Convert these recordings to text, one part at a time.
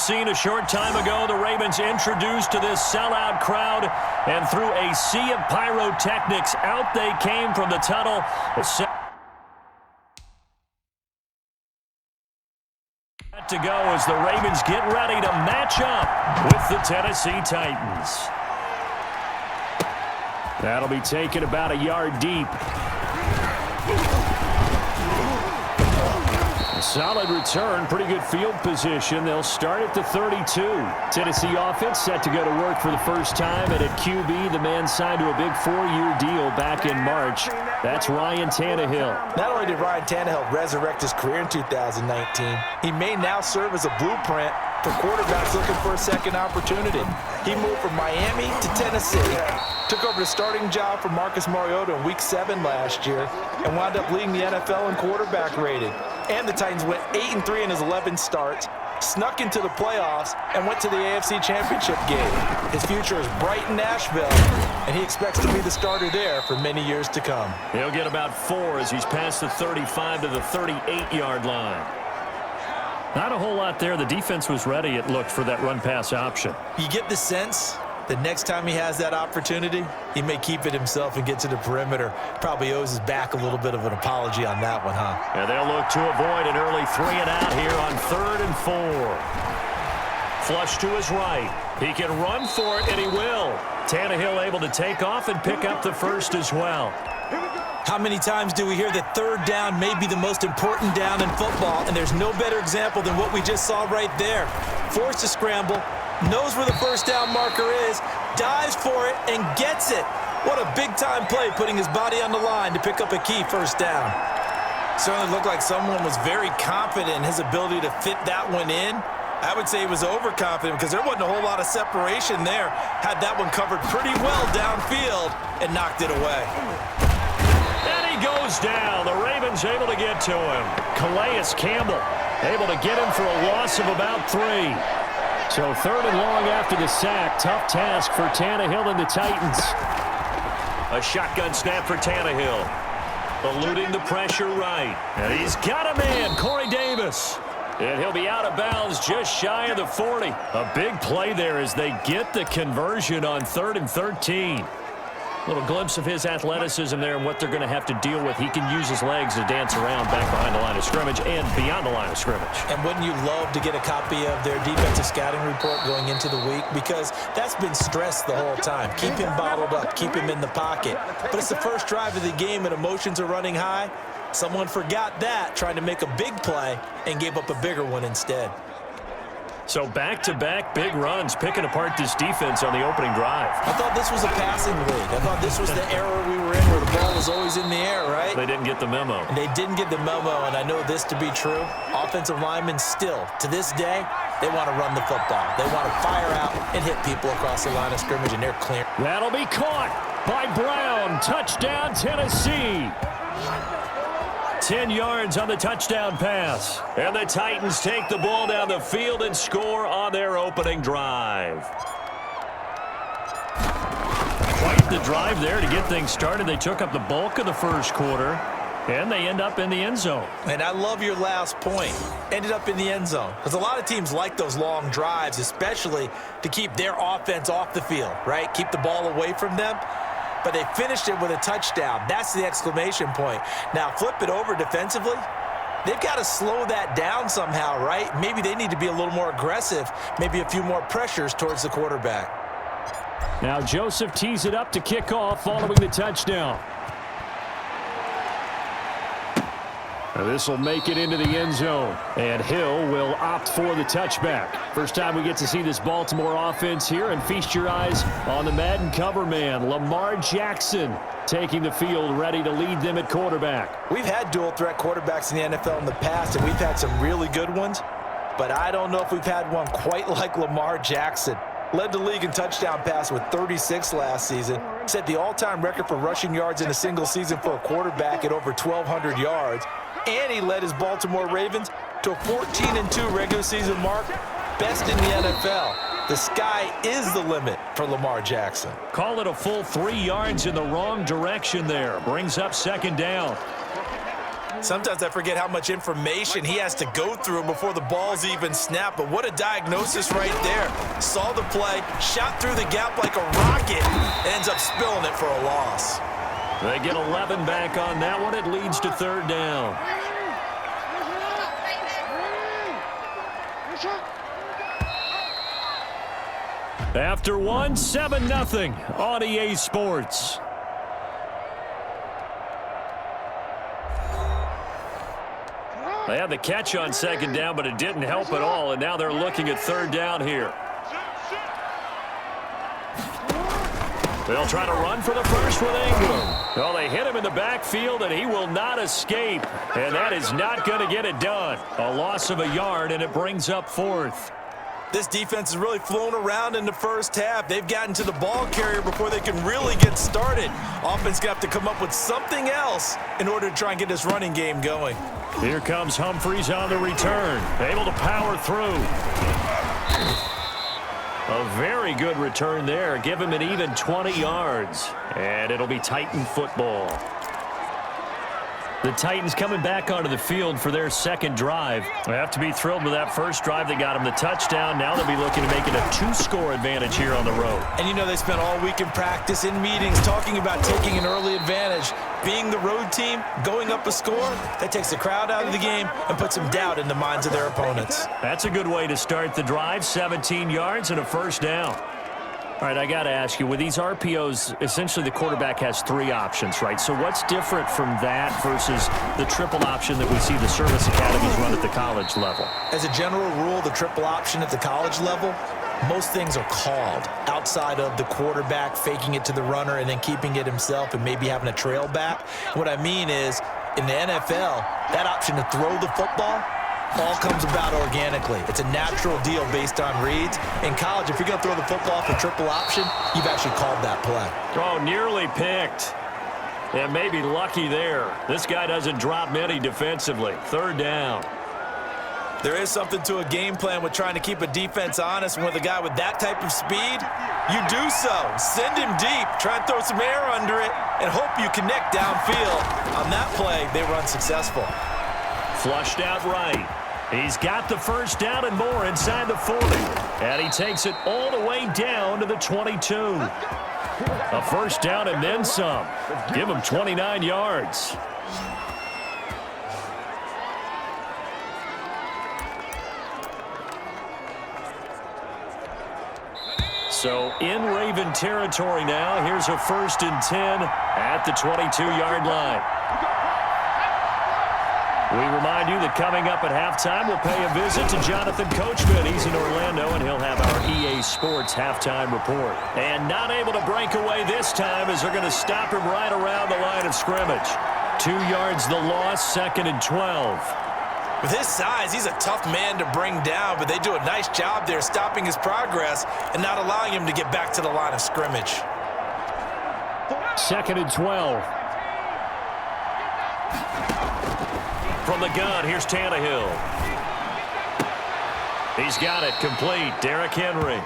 scene a short time ago. The Ravens introduced to this sellout crowd, and through a sea of pyrotechnics, out they came from the tunnel. To go as the Ravens get ready to match up with the Tennessee Titans. That'll be taken about a yard deep. Solid return, pretty good field position. They'll start at the 32. Tennessee offense set to go to work for the first time, and at QB, the man signed to a big 4-year deal back in March. That's Ryan Tannehill. Not only did Ryan Tannehill resurrect his career in 2019, he may now serve as a blueprint for quarterbacks looking for a second opportunity. He moved from Miami to Tennessee, took over the starting job for Marcus Mariota in Week 7 last year, and wound up leading the NFL in quarterback rating. And the Titans went 8-3 in his 11 starts, snuck into the playoffs, and went to the AFC Championship game. His future is bright in Nashville, and he expects to be the starter there for many years to come. He'll get about 4 as he's past the 35 to the 38-yard line. Not a whole lot there. The defense was ready, it looked, for that run-pass option. You get the sense the next time he has that opportunity, he may keep it himself and get to the perimeter. Probably owes his back a little bit of an apology on that one, huh? And they'll look to avoid an early 3-and-out here on 3rd and 4. Flush to his right. He can run for it, and he will. Tannehill able to take off and pick up the first as well. How many times do we hear that third down may be the most important down in football, and there's no better example than what we just saw right there. Forced to scramble, knows where the first down marker is, dives for it, and gets it. What a big-time play, putting his body on the line to pick up a key first down. Certainly looked like someone was very confident in his ability to fit that one in. I would say he was overconfident because there wasn't a whole lot of separation there. Had that one covered pretty well downfield and knocked it away. And he goes down. The Ravens able to get to him. Calais Campbell able to get him for a loss of about 3. So 3rd and long after the sack. Tough task for Tannehill and the Titans. A shotgun snap for Tannehill. Eluding the pressure right. And he's got a man, Corey Davis. And he'll be out of bounds just shy of the 40. A big play there as they get the conversion on 3rd and 13. Little glimpse of his athleticism there and what they're going to have to deal with. He can use his legs to dance around back behind the line of scrimmage and beyond the line of scrimmage. And wouldn't you love to get a copy of their defensive scouting report going into the week? Because that's been stressed the whole time. Keep him bottled up. Keep him in the pocket. But it's the first drive of the game and emotions are running high. Someone forgot that, trying to make a big play, and gave up a bigger one instead. So back-to-back big runs, picking apart this defense on the opening drive. I thought this was a passing league. I thought this was the era we were in where the ball was always in the air, right? They didn't get the memo. And they didn't get the memo, and I know this to be true. Offensive linemen still, to this day, they want to run the football. They want to fire out and hit people across the line of scrimmage, and they're clear. That'll be caught by Brown. Touchdown, Tennessee. 10 yards on the touchdown pass. And the Titans take the ball down the field and score on their opening drive. Quite the drive there to get things started. They took up the bulk of the first quarter, and they end up in the end zone. And I love your last point. Ended up in the end zone. Because a lot of teams like those long drives, especially to keep their offense off the field, right? Keep the ball away from them. But they finished it with a touchdown. That's the exclamation point. Now, flip it over defensively. They've got to slow that down somehow, right? Maybe they need to be a little more aggressive. Maybe a few more pressures towards the quarterback. Now, Joseph tees it up to kick off following the touchdown. This will make it into the end zone, and Hill will opt for the touchback. First time we get to see this Baltimore offense here, and feast your eyes on the Madden cover man, Lamar Jackson, taking the field, ready to lead them at quarterback. We've had dual-threat quarterbacks in the NFL in the past, and we've had some really good ones, but I don't know if we've had one quite like Lamar Jackson. Led the league in touchdown pass with 36 last season. Set the all-time record for rushing yards in a single season for a quarterback at over 1,200 yards. And he led his Baltimore Ravens to a 14-2 regular season mark, best in the NFL. The sky is the limit for Lamar Jackson. Call it a full 3 yards in the wrong direction there. Brings up second down. Sometimes I forget how much information he has to go through before the ball's even snapped. But what a diagnosis right there. Saw the play, shot through the gap like a rocket, ends up spilling it for a loss. They get 11 back on that one. It leads to third down. After one, 7-0 on EA Sports. They had the catch on second down, but it didn't help at all, and now they're looking at third down here. They'll try to run for the first with Ingram. Well, they hit him in the backfield, and he will not escape, and that is not going to get it done. A loss of a yard, and it brings up fourth. This defense has really flown around in the first half. They've gotten to the ball carrier before they can really get started. Offense got to come up with something else in order to try and get this running game going. Here comes Humphries on the return, able to power through. A very good return there. Give him an even 20 yards, and it'll be Titan football. The Titans coming back onto the field for their second drive. They have to be thrilled with that first drive. They got them the touchdown. Now they'll be looking to make it a 2-score advantage here on the road. And you know they spent all week in practice, in meetings, talking about taking an early advantage. Being the road team, going up a score, that takes the crowd out of the game and puts some doubt in the minds of their opponents. That's a good way to start the drive. 17 yards and a first down. All right, I got to ask you, with these RPOs, essentially the quarterback has 3 options, right? So what's different from that versus the triple option that we see the service academies run at the college level? As a general rule, the triple option at the college level, most things are called outside of the quarterback faking it to the runner and then keeping it himself and maybe having a trail back. What I mean is, in the NFL, that option to throw the football all comes about organically. It's a natural deal based on reads. In college, if you're going to throw the football for triple option, you've actually called that play. Oh, nearly picked. And maybe lucky there. This guy doesn't drop many defensively. Third down. There is something to a game plan with trying to keep a defense honest. And with a guy with that type of speed, you do so. Send him deep. Try and throw some air under it and hope you connect downfield. On that play, they were unsuccessful. Flushed out right. He's got the first down and more inside the 40. And he takes it all the way down to the 22. A first down and then some. Give him 29 yards. So in Raven territory now. Here's a 1st and 10 at the 22-yard line. We remind you that coming up at halftime, we'll pay a visit to Jonathan Coachman. He's in Orlando, and he'll have our EA Sports halftime report. And not able to break away this time as they're going to stop him right around the line of scrimmage. 2 yards the loss, 2nd and 12. With his size, he's a tough man to bring down, but they do a nice job there stopping his progress and not allowing him to get back to the line of scrimmage. 2nd and 12. From the gun, here's Tannehill. He's got it complete. Derrick Henry.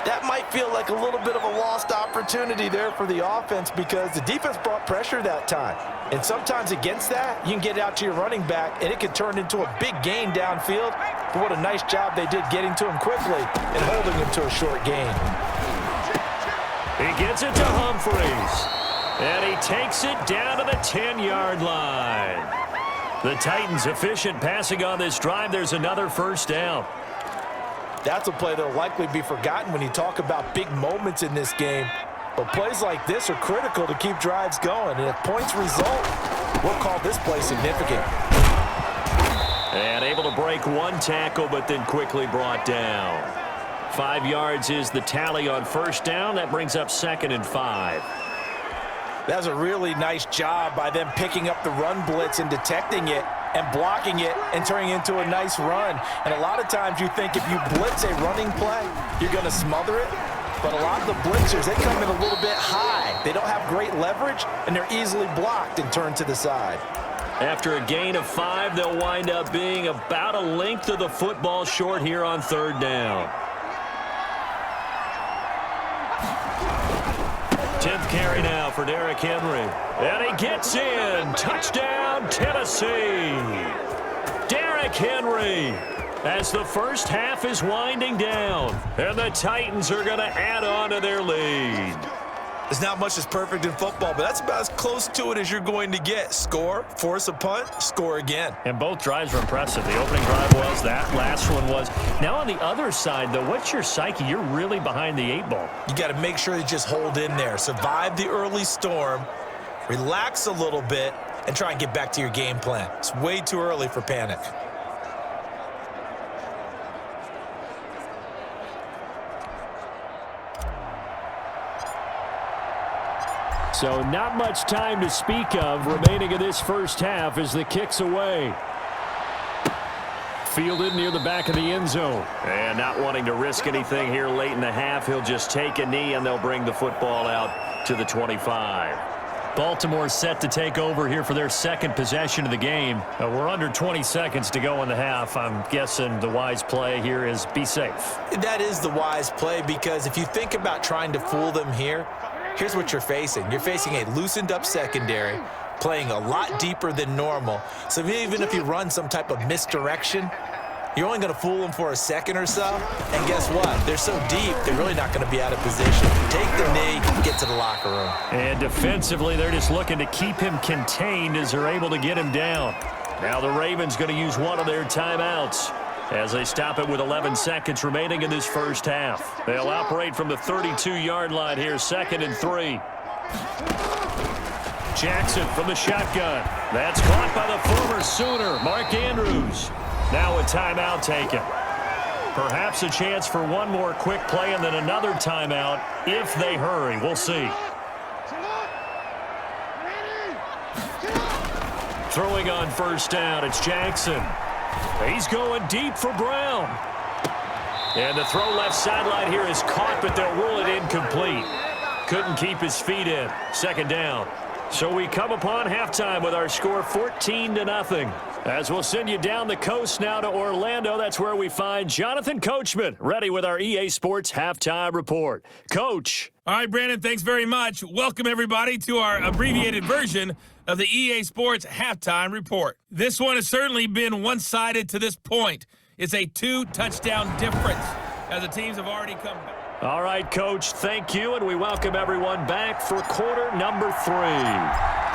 That might feel like a little bit of a lost opportunity there for the offense because the defense brought pressure that time. And sometimes against that, you can get out to your running back, and it can turn into a big gain downfield. But what a nice job they did getting to him quickly and holding him to a short gain. He gets it to Humphries. And he takes it down to the 10-yard line. The Titans efficient passing on this drive. There's another first down. That's a play that will likely be forgotten when you talk about big moments in this game. But plays like this are critical to keep drives going. And if points result, we'll call this play significant. And able to break one tackle, but then quickly brought down. 5 yards is the tally on first down. That brings up 2nd and 5. That was a really nice job by them picking up the run blitz and detecting it and blocking it and turning it into a nice run. And a lot of times you think if you blitz a running play, you're going to smother it. But a lot of the blitzers, they come in a little bit high. They don't have great leverage, and they're easily blocked and turned to the side. After a gain of 5, they'll wind up being about a length of the football short here on third down. 10th carry now for Derrick Henry. And he gets in. Touchdown, Tennessee. Derrick Henry, as the first half is winding down. And the Titans are going to add on to their lead. There's not much that's perfect in football, but that's about as close to it as you're going to get. Score, force a punt, score again. And both drives were impressive. The opening drive was, that last one was. Now on the other side, though, what's your psyche? You're really behind the 8 ball. You got to make sure you just hold in there. Survive the early storm, relax a little bit, and try and get back to your game plan. It's way too early for panic. So not much time to speak of remaining in this first half as the kick's away. Fielded near the back of the end zone. And not wanting to risk anything here late in the half, he'll just take a knee and they'll bring the football out to the 25. Baltimore set to take over here for their second possession of the game. We're under 20 seconds to go in the half. I'm guessing the wise play here is be safe. That is the wise play, because if you think about trying to fool them here, here's what you're facing. You're facing a loosened up secondary, playing a lot deeper than normal. So even if you run some type of misdirection, you're only going to fool them for a second or so. And guess what? They're so deep, they're really not going to be out of position. Take the knee, get to the locker room. And defensively, they're just looking to keep him contained as they're able to get him down. Now the Ravens going to use one of their timeouts as they stop it with 11 seconds remaining in this first half. They'll operate from the 32-yard line here, 2nd and 3. Jackson from the shotgun. That's caught by the former Sooner, Mark Andrews. Now a timeout taken. Perhaps a chance for one more quick play and then another timeout if they hurry. We'll see. Throwing on first down, it's Jackson. He's going deep for Brown. And the throw left sideline here is caught, but they'll rule it incomplete. Couldn't keep his feet in. 2nd down. So we come upon halftime with our score 14-0. As we'll send you down the coast now to Orlando. That's where we find Jonathan Coachman ready with our EA Sports Halftime Report. Coach. All right, Brandon, thanks very much. Welcome, everybody, to our abbreviated version of the EA Sports Halftime Report. This one has certainly been one-sided to this point. It's a 2-touchdown difference as the teams have already come back. All right, Coach, thank you, and we welcome everyone back for quarter number 3.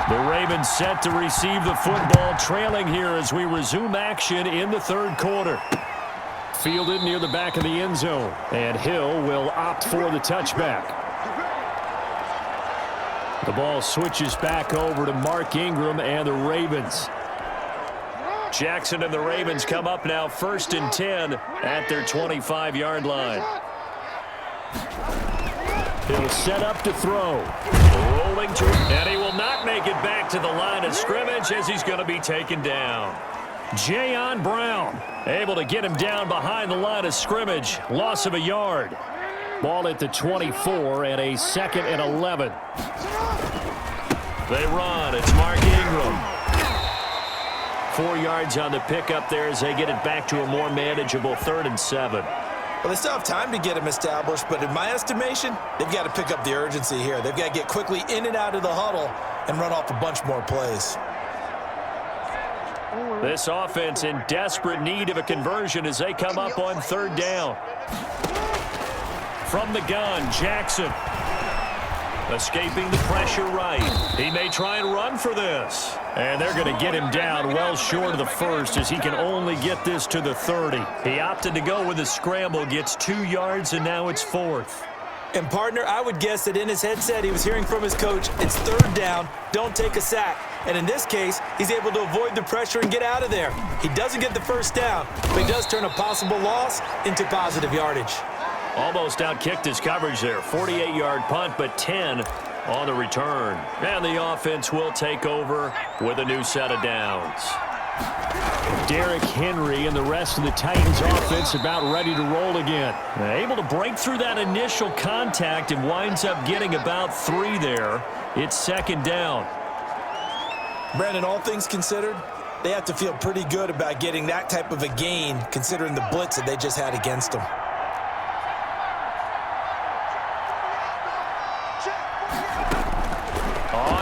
The Ravens set to receive the football, trailing here as we resume action in the 3rd quarter. Fielded near the back of the end zone, and Hill will opt for the touchback. The ball switches back over to Mark Ingram and the Ravens. Jackson and the Ravens come up now 1st and 10 at their 25-yard line. He'll set up to throw. Rolling to, and he will not make it back to the line of scrimmage as he's going to be taken down. Jayon Brown able to get him down behind the line of scrimmage. Loss of a yard. Ball at the 24 and a 2nd and 11. They run. It's Mark Ingram. 4 yards on the pickup there as they get it back to a more manageable 3rd and 7. Well, they still have time to get him established, but in my estimation, they've got to pick up the urgency here. They've got to get quickly in and out of the huddle and run off a bunch more plays. This offense in desperate need of a conversion as they come up on 3rd down. From the gun, Jackson. Escaping the pressure right. He may try and run for this. And they're going to get him down well short of the 1st as he can only get this to the 30. He opted to go with a scramble, gets 2 yards, and now it's 4th. And, partner, I would guess that in his headset he was hearing from his coach, it's 3rd down, don't take a sack. And in this case, he's able to avoid the pressure and get out of there. He doesn't get the 1st down, but he does turn a possible loss into positive yardage. Almost outkicked his coverage there. 48-yard punt, but 10 on the return. And the offense will take over with a new set of downs. Derrick Henry and the rest of the Titans offense about ready to roll again. Able to break through that initial contact and winds up getting about 3 there. It's 2nd down. Brandon, all things considered, they have to feel pretty good about getting that type of a gain considering the blitz that they just had against them.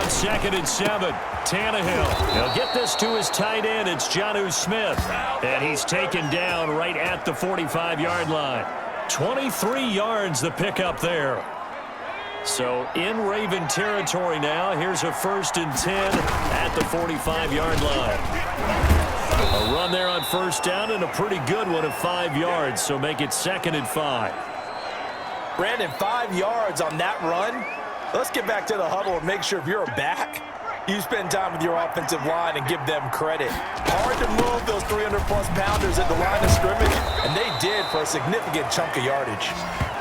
on 2nd and 7. Tannehill. He'll get this to his tight end. It's Jonnu Smith. And he's taken down right at the 45-yard line. 23 yards the pickup there. So in Raven territory now. Here's a 1st and 10 at the 45-yard line. A run there on 1st down and a pretty good one of 5 yards. So make it 2nd and 5. Brandon, 5 yards on that run. Let's get back to the huddle and make sure if you're a back, you spend time with your offensive line and give them credit. Hard to move those 300-plus pounders at the line of scrimmage, and they did for a significant chunk of yardage.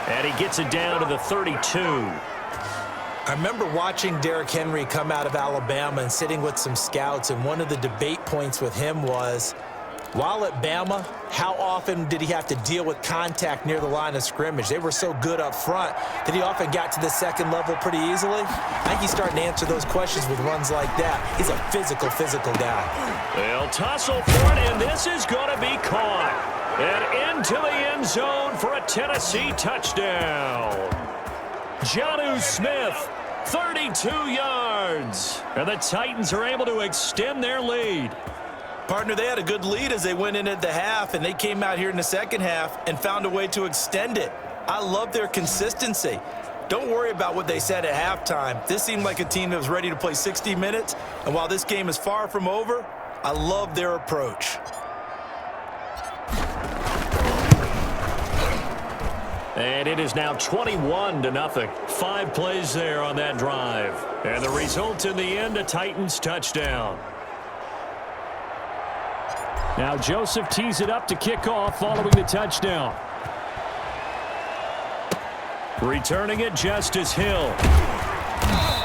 And he gets it down to the 32. I remember watching Derrick Henry come out of Alabama and sitting with some scouts, and one of the debate points with him was, while at Bama, how often did he have to deal with contact near the line of scrimmage? They were so good up front that he often got to the second level pretty easily. I think he's starting to answer those questions with runs like that. He's a physical guy. They'll tussle for it, and this is going to be caught. And into the end zone for a Tennessee touchdown. Jonnu Smith, 32 yards. And the Titans are able to extend their lead. Partner, they had a good lead as they went in at the half, and they came out here in the second half and found a way to extend it. I love their consistency. Don't worry about what they said at halftime. This seemed like a team that was ready to play 60 minutes, and while this game is far from over, I love their approach. And it is now 21-0. 5 plays there on that drive. And the result in the end, a Titans touchdown. Now Joseph tees it up to kick off following the touchdown. Returning it, Justice Hill.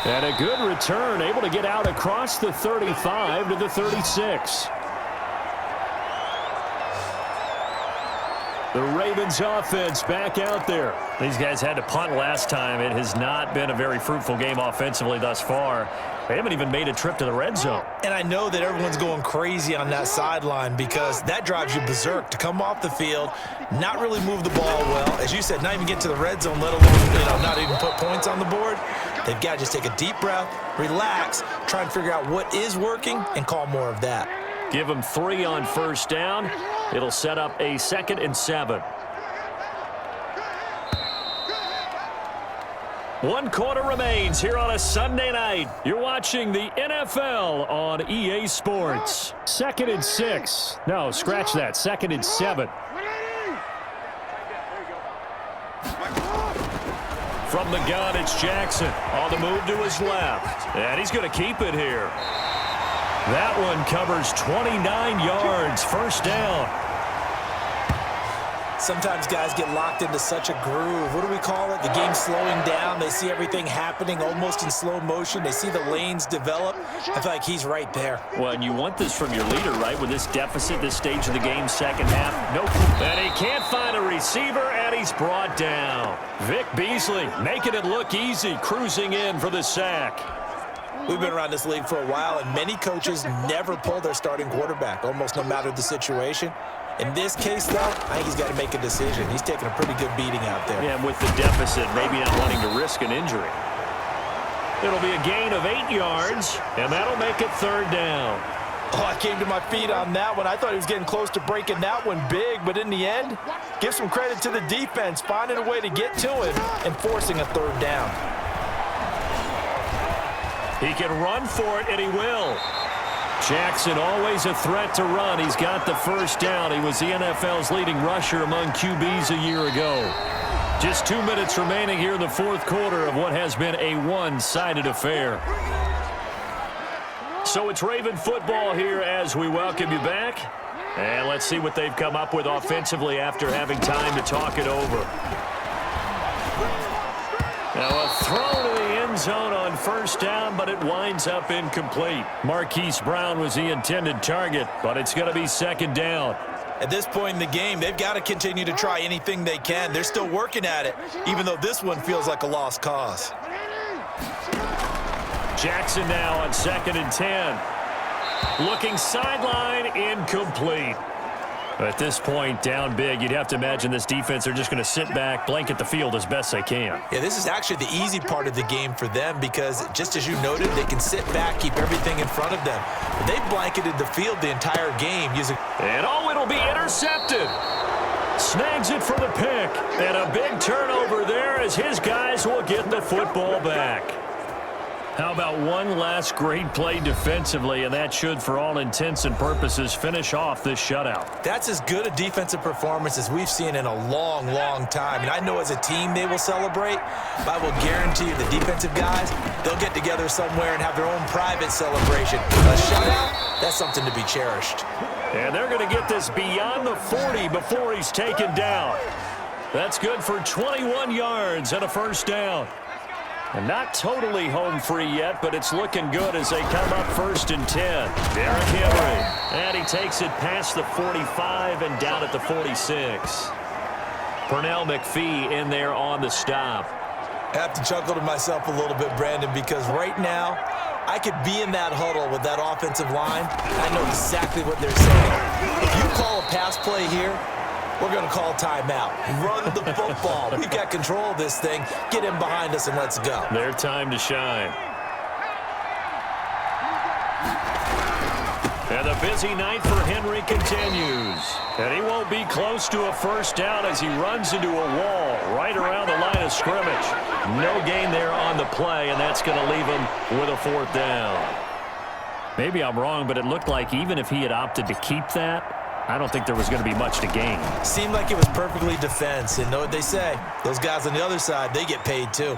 And a good return, able to get out across the 35 to the 36. The Ravens offense back out there. These guys had to punt last time. It has not been a very fruitful game offensively thus far. They haven't even made a trip to the red zone. And I know that everyone's going crazy on that sideline because that drives you berserk to come off the field, not really move the ball well. As you said, not even get to the red zone, let alone, not even put points on the board. They've got to just take a deep breath, relax, try and figure out what is working, and call more of that. Give them 3 on 1st down. It'll set up a 2nd and 7. 1 quarter remains here on a Sunday night. You're watching the NFL on EA Sports. 2nd and 6. No, scratch that. 2nd and 7. From the gun, it's Jackson. On the move to his left. And he's going to keep it here. That one covers 29 yards. 1st down. Sometimes guys get locked into such a groove. What do we call it? The game's slowing down. They see everything happening almost in slow motion. They see the lanes develop. I feel like he's right there. Well, and you want this from your leader, right? With this deficit, this stage of the game, second half. Nope. And he can't find a receiver, and he's brought down. Vic Beasley making it look easy, cruising in for the sack. We've been around this league for a while, and many coaches never pull their starting quarterback, almost no matter the situation. In this case, though, I think he's got to make a decision. He's taking a pretty good beating out there. Yeah, with the deficit, maybe not wanting to risk an injury. It'll be a gain of 8 yards, and that'll make it 3rd down. Oh, I came to my feet on that one. I thought he was getting close to breaking that one big, but in the end, give some credit to the defense, finding a way to get to him and forcing a 3rd down. He can run for it, and he will. Jackson always a threat to run. He's got the 1st down. He was the NFL's leading rusher among QBs a year ago. Just 2 minutes remaining here in the 4th quarter of what has been a one-sided affair. So it's Raven football here as we welcome you back. And let's see what they've come up with offensively after having time to talk it over. Now a throw to the end zone on 1st down, but it winds up incomplete. Marquise Brown was the intended target, but it's going to be 2nd down. At this point in the game, they've got to continue to try anything they can. They're still working at it, even though this one feels like a lost cause. Jackson now on 2nd and 10. Looking sideline, incomplete. At this point, down big, you'd have to imagine this defense are just going to sit back, blanket the field as best they can. Yeah, this is actually the easy part of the game for them because, just as you noted, they can sit back, keep everything in front of them. But they blanketed the field the entire game using... And it'll be intercepted. Snags it for the pick. And a big turnover there as his guys will get the football back. How about one last great play defensively, and that should, for all intents and purposes, finish off this shutout. That's as good a defensive performance as we've seen in a long, long time. And I know as a team they will celebrate, but I will guarantee you the defensive guys, they'll get together somewhere and have their own private celebration. A shutout, that's something to be cherished. And they're going to get this beyond the 40 before he's taken down. That's good for 21 yards and a first down. And not totally home free yet, but it's looking good as they come up 1st and 10. Derrick Henry. And he takes it past the 45 and down at the 46. Pernell McPhee in there on the stop. I have to chuckle to myself a little bit, Brandon, because right now I could be in that huddle with that offensive line. I know exactly what they're saying. If you call a pass play here, we're going to call timeout. Run the football. We've got control of this thing. Get him behind us and let's go. Their time to shine. And the busy night for Henry continues. And he won't be close to a first down as he runs into a wall right around the line of scrimmage. No gain there on the play, and that's going to leave him with a 4th down. Maybe I'm wrong, but it looked like even if he had opted to keep that, I don't think there was going to be much to gain. Seemed like it was perfectly defense, and know what they say. Those guys on the other side, they get paid too.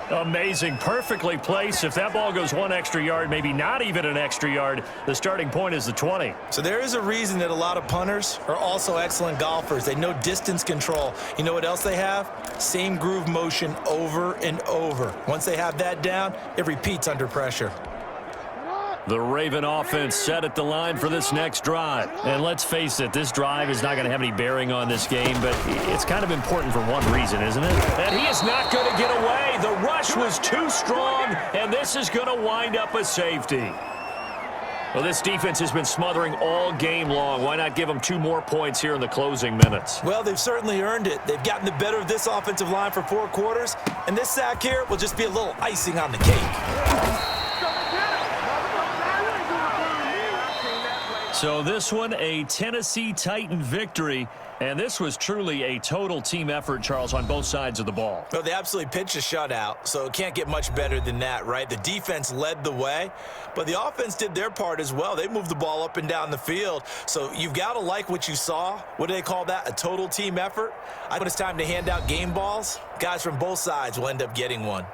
Amazing. Perfectly placed. If that ball goes 1 extra yard, maybe not even an extra yard, the starting point is the 20. So there is a reason that a lot of punters are also excellent golfers. They know distance control. You know what else they have? Same groove motion over and over. Once they have that down, it repeats under pressure. The Raven offense set at the line for this next drive. And let's face it, this drive is not going to have any bearing on this game, but it's kind of important for one reason, isn't it? And he is not going to get away. The rush was too strong, and this is going to wind up a safety. Well, this defense has been smothering all game long. Why not give them 2 more points here in the closing minutes? Well, they've certainly earned it. They've gotten the better of this offensive line for 4 quarters, and this sack here will just be a little icing on the cake. So this one, a Tennessee Titan victory, and this was truly a total team effort, Charles, on both sides of the ball. Well, they absolutely pitched a shutout, so it can't get much better than that, right? The defense led the way, but the offense did their part as well. They moved the ball up and down the field, so you've got to like what you saw. What do they call that? A total team effort? When it's time to hand out game balls, guys from both sides will end up getting one.